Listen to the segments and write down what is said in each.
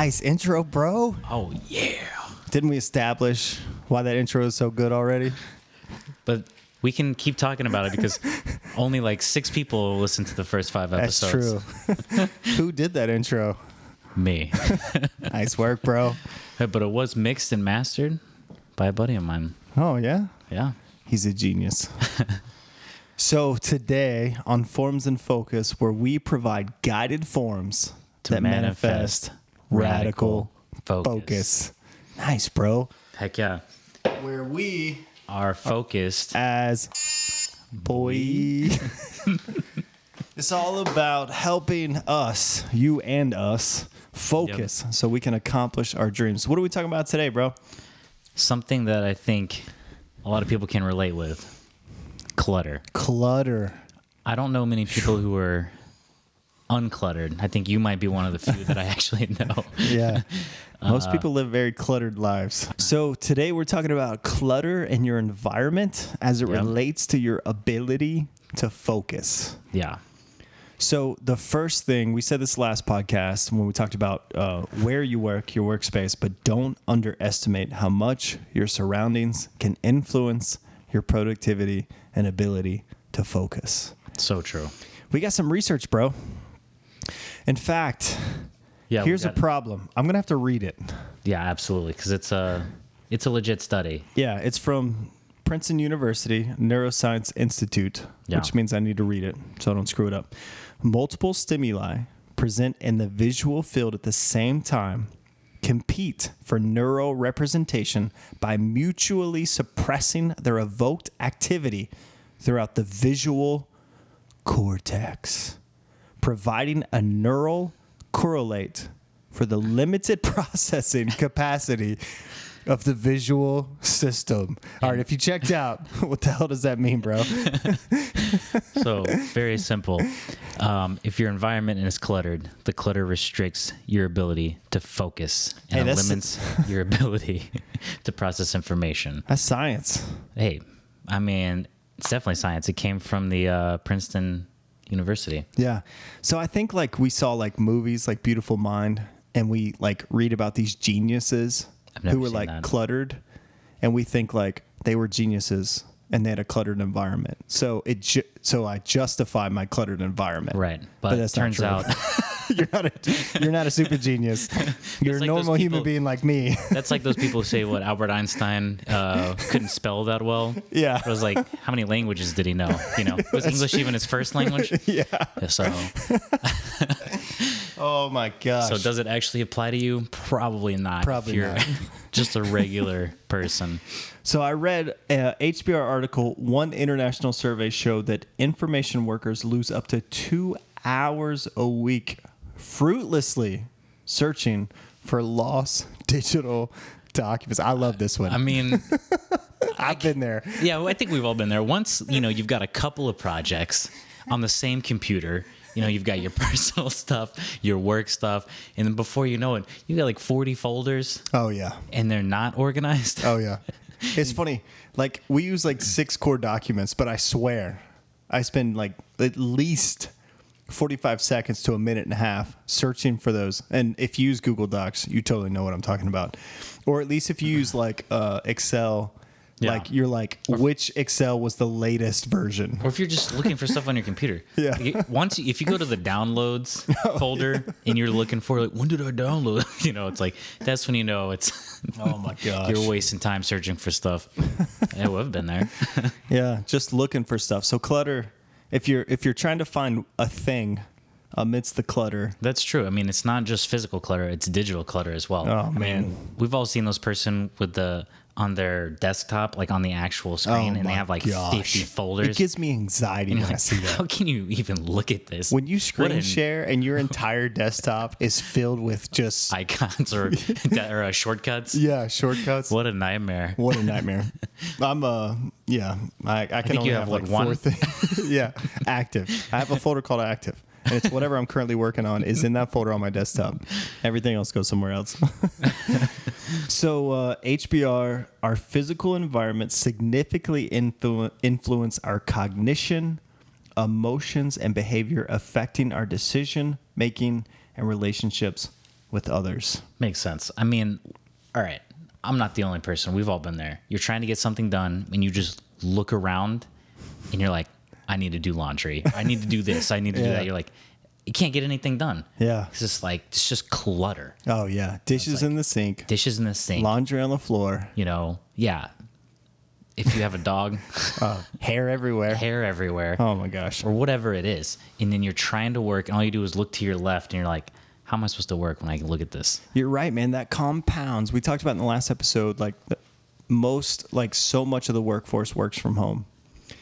Nice intro, bro. Oh, yeah. Didn't we establish why that intro is so good already? But we can keep talking about it because only like 6 people listen to the first 5 episodes. That's true. Who did that intro? Me. Nice work, bro. But it was mixed and mastered by a buddy of mine. Oh, yeah? Yeah. He's a genius. So today on Forms and Focus, where we provide guided forms To that manifest radical focus. Nice, bro. Heck yeah. Where we Are focused. as boy. It's all about helping us, you and us, focus so we can accomplish our dreams. What are we talking about today, bro? Something that I think a lot of people can relate with. Clutter. Clutter. I don't know many people who are uncluttered. I think you might be one of the few that I actually know. Yeah. Most people live very cluttered lives. So today we're talking about clutter in your environment as it relates to your ability to focus. Yeah. So the first thing, we said this last podcast when we talked about where you work, your workspace, but don't underestimate how much your surroundings can influence your productivity and ability to focus. So true. We got some research, bro. In fact, here's a problem. I'm going to have to read it. Yeah, absolutely, because it's a legit study. Yeah, it's from Princeton University Neuroscience Institute, which means I need to read it so I don't screw it up. Multiple stimuli present in the visual field at the same time compete for neural representation by mutually suppressing their evoked activity throughout the visual cortex, providing a neural correlate for the limited processing capacity of the visual system. All right, if you checked out, what the hell does that mean, bro? So, very simple. If your environment is cluttered, the clutter restricts your ability to focus and limits your ability to process information. That's science. Hey, I mean, it's definitely science. It came from the Princeton University. Yeah. So I think like we saw like movies like Beautiful Mind, and we like read about these geniuses who were like cluttered, and we think like they were geniuses and they had a cluttered environment. So so I justify my cluttered environment. Right. But it turns out you're not a super genius. You're a normal human being like me. That's like those people who say what Albert Einstein couldn't spell that well. Yeah. It was like, how many languages did he know? You know, was English even his first language? Yeah. So. Oh my gosh. So does it actually apply to you? Probably not. Probably if you're not. just a regular person. So I read a HBR article. One international survey showed that information workers lose up to 2 hours a week fruitlessly searching for lost digital documents. I love this one. I mean, I've been there. Yeah, well, I think we've all been there. Once, you've got a couple of projects on the same computer. You've got your personal stuff, your work stuff, and then before you know it, you got like 40 folders. Oh, yeah. And they're not organized. Oh, yeah. It's funny. Like, we use like 6 core documents, but I swear I spend like at least 45 seconds to a minute and a half searching for those. And if you use Google Docs, you totally know what I'm talking about. Or at least if you use like Excel, like you're like, which Excel was the latest version? Or if you're just looking for stuff on your computer. Yeah. If you go to the downloads folder and you're looking for like, when did I download? It's like, that's when you know it's, oh my gosh, you're wasting time searching for stuff. Yeah, we've been there. Yeah, just looking for stuff. So clutter, if you're trying to find a thing amidst the clutter. That's true. I mean, it's not just physical clutter, it's digital clutter as well. Oh, man. We've all seen those person with on their desktop, like on the actual screen, and they have like 50 folders. It gives me anxety when I see that. How can you even look at this? When you screen share and your entire desktop is filled with just icons or shortcuts. Yeah, shortcuts. What a nightmare. What a nightmare. I can only have like 4 things. Yeah, active. I have a folder called active. And it's whatever I'm currently working on is in that folder on my desktop. Everything else goes somewhere else. So HBR, our physical environment significantly influence our cognition, emotions, and behavior, affecting our decision making and relationships with others. Makes sense. I mean, all right, I'm not the only person. We've all been there. You're trying to get something done, and you just look around, and you're like, I need to do laundry. I need to do this. I need to do that. You're like, you can't get anything done. Yeah. It's just clutter. Oh, yeah. Dishes in the sink. Dishes in the sink. Laundry on the floor. You know, yeah. If you have a dog. Hair everywhere. Hair everywhere. Oh, my gosh. Or whatever it is. And then you're trying to work, and all you do is look to your left, and you're like, how am I supposed to work when I can look at this? You're right, man. That compounds. We talked about in the last episode, like so much of the workforce works from home.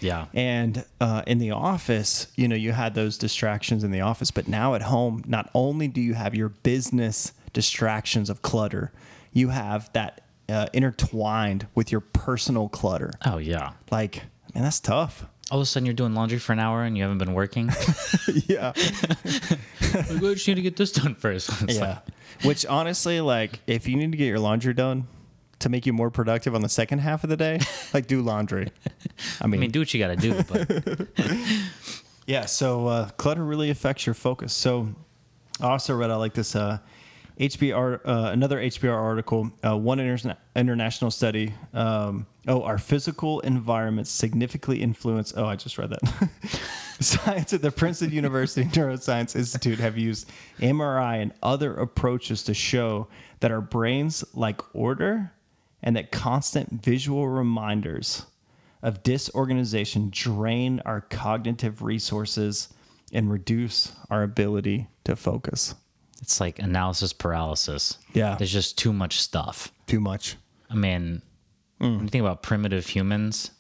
Yeah. And in the office, you know, you had those distractions in the office, but now at home, not only do you have your business distractions of clutter, you have that intertwined with your personal clutter. Oh, yeah. Like, man, that's tough. All of a sudden you're doing laundry for an hour and you haven't been working. Yeah. Like, we just need to get this done first. Yeah. Which honestly, like, if you need to get your laundry done to make you more productive on the second half of the day, like, do laundry. I mean, do what you got to do. But yeah. So clutter really affects your focus. So I also read, I like this HBR, another HBR article, one international study. Our physical environment significantly influence. Oh, I just read that. Science at the Princeton University Neuroscience Institute have used MRI and other approaches to show that our brains like order and that constant visual reminders of disorganization drain our cognitive resources and reduce our ability to focus. it's like analysis paralysis. Yeah. There's just too much stuff. Too much. I mean, when you think about primitive humans,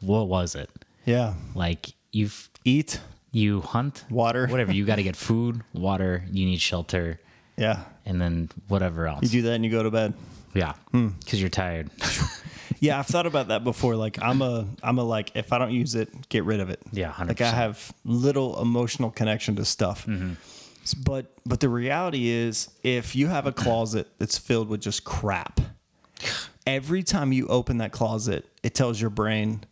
what was it? Yeah. Like you hunt, Water. whatever. You got to get food, water. You need shelter, Yeah. and then whatever else. You do that and you go to bed. Yeah, because you're tired. Yeah, I've thought about that before. Like I'm a like, if I don't use it, get rid of it. Yeah, 100%. Like I have little emotional connection to stuff. Mm-hmm. But the reality is, if you have a closet that's filled with just crap, every time you open that closet, it tells your brain,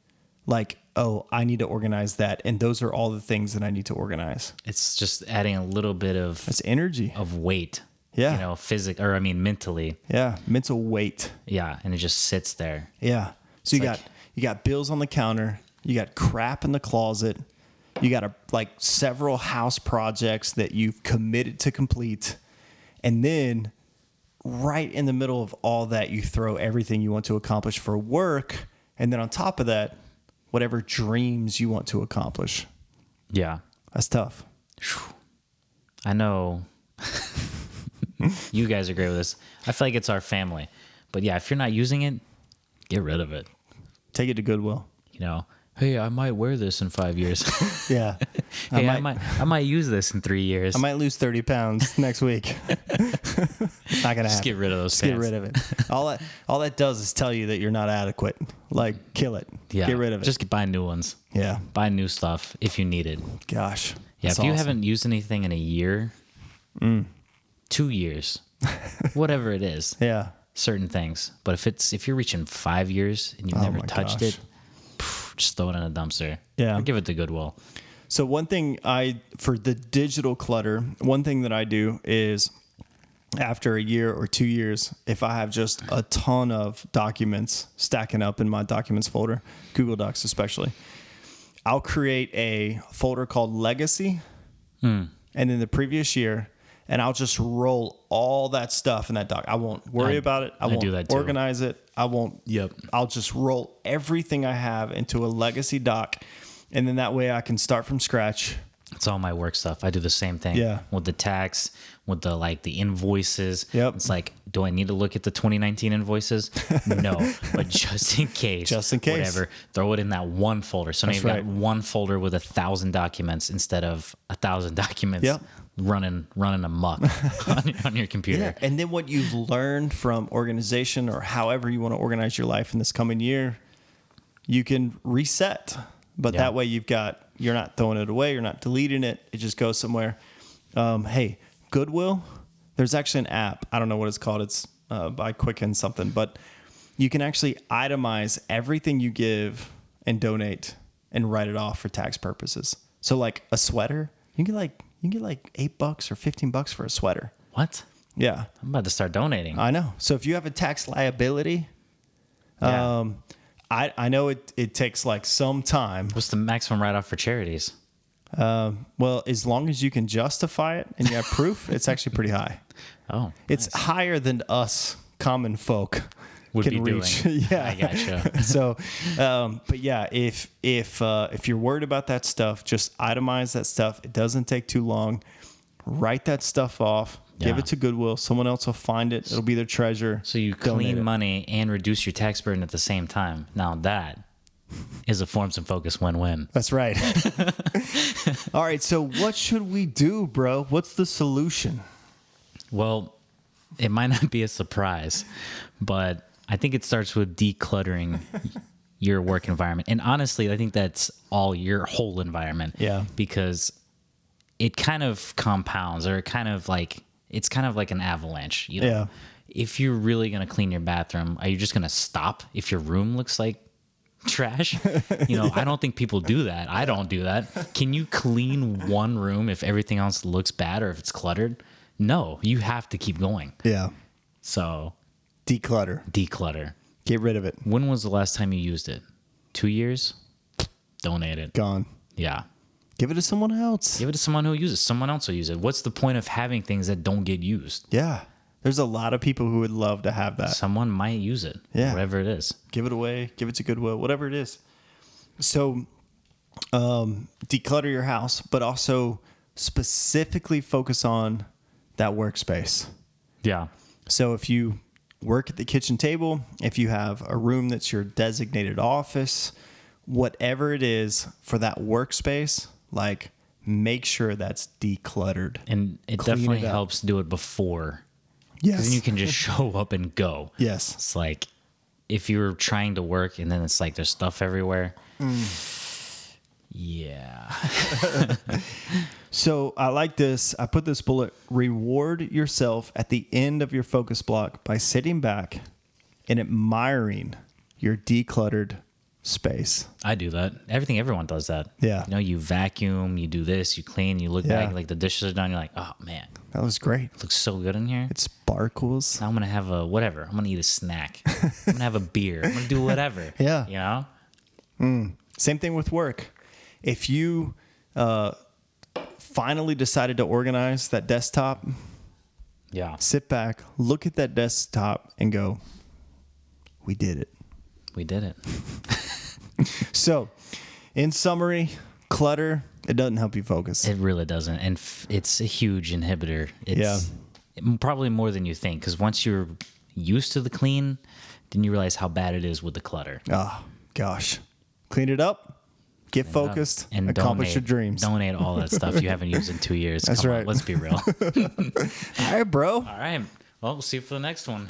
like, oh, I need to organize that, and those are all the things that I need to organize. It's just adding a little bit of That's energy. of weight. Yeah. You know, mentally. Yeah, mental weight. Yeah, and it just sits there. Yeah. So It's you got bills on the counter, you got crap in the closet, you got several house projects that you've committed to complete, and then right in the middle of all that, you throw everything you want to accomplish for work, and then on top of that, whatever dreams you want to accomplish. Yeah. That's tough. I know you guys are great with this. I feel like it's our family. But yeah, if you're not using it, get rid of it. Take it to Goodwill. You know, hey, I might wear this in 5 years. Yeah. Hey, I might use this in 3 years. I might lose 30 pounds next week. Not gonna Just happen. get rid of those Just pants. get rid of it. All that does is tell you that you're not adequate. Like, kill it. Yeah. Get rid of it. Just buy new ones. Yeah. Buy new stuff if you need it. Gosh. Yeah, That's if you awesome. haven't used anything in a year, 2 years, whatever it is, Yeah. certain things. But if you're reaching 5 years and you've never my touched gosh. it, just throw it in a dumpster. Yeah. Or give it to Goodwill. So one thing for the digital clutter, one thing that I do is after a year or 2 years, if I have just a ton of documents stacking up in my documents folder, Google Docs especially, I'll create a folder called Legacy, and then the previous year, and I'll just roll all that stuff in that doc. I won't worry about it. I won't do that too. organize it. I won't. Yep. I'll just roll everything I have into a Legacy doc, and then that way I can start from scratch. It's all my work stuff. I do the same thing. Yeah. With the tax, with the invoices. Yep. It's like, do I need to look at the 2019 invoices? No. But just in case. Just in case. Whatever. Throw it in that one folder. So now That's you've right. got one folder with 1,000 documents instead of 1,000 documents Yep. running amok on your computer. Yeah. And then what you've learned from organization or however you want to organize your life in this coming year, you can reset. But that way you're not throwing it away. You're not deleting it. It just goes somewhere. Hey, Goodwill, there's actually an app. I don't know what it's called. It's by Quicken something. But you can actually itemize everything you give and donate and write it off for tax purposes. So like a sweater, you can get like $8 or $15 for a sweater. What? Yeah. I'm about to start donating. I know. So if you have a tax liability, I know it takes like some time. What's the maximum write-off for charities? Well, as long as you can justify it and you have proof, it's actually pretty high. Oh, it's higher than us common folk would can be reach. doing. Yeah, I gotcha. So, but yeah, if you're worried about that stuff, just itemize that stuff. It doesn't take too long. Write that stuff off. Give it to Goodwill. Someone else will find it. It'll be their treasure. So you clean money and reduce your tax burden at the same time. Now that is a Forms and Focus win-win. That's right. All right. So what should we do, bro? What's the solution? Well, it might not be a surprise, but I think it starts with decluttering your work environment. And honestly, I think that's all your whole environment. Yeah. Because it kind of compounds, or it's kind of like an avalanche. You know? Yeah. If you're really going to clean your bathroom, are you just going to stop if your room looks like trash? I don't think people do that. I don't do that. Can you clean one room if everything else looks bad or if it's cluttered? No, you have to keep going. Yeah. So Declutter. Get rid of it. When was the last time you used it? 2 years? Donate it. Gone. Yeah. Give it to someone else. Give it to someone who uses it. Someone else will use it. What's the point of having things that don't get used? Yeah. There's a lot of people who would love to have that. Someone might use it. Yeah. Whatever it is. Give it away. Give it to Goodwill. Whatever it is. So, declutter your house, but also specifically focus on that workspace. Yeah. So if you work at the kitchen table, if you have a room that's your designated office, whatever it is for that workspace, like make sure that's decluttered. And it definitely helps do it before. Yes. Because then you can just show up and go. Yes. It's like if you're trying to work and then it's like there's stuff everywhere. Yeah. So I like this. I put this bullet: reward yourself at the end of your focus block by sitting back and admiring your decluttered space. I do that. Everyone does that. Yeah. You vacuum, you do this, you clean, you look back, like the dishes are done. You're like, oh man, that was great. It looks so good in here. It sparkles. Now I'm going to have a whatever. I'm going to eat a snack. I'm going to have a beer. I'm going to do whatever. Yeah. Same thing with work. If you finally decided to organize that desktop, sit back, look at that desktop and go, we did it. We did it. So, in summary, clutter, it doesn't help you focus. It really doesn't. And it's a huge inhibitor. It's probably more than you think, because once you're used to the clean, then you realize how bad it is with the clutter. Oh, gosh. Clean it up. Get focused and accomplish your dreams. Donate all that stuff you haven't used in 2 years. That's Come right. on, let's be real. All right, bro. All right. Well, we'll see you for the next one.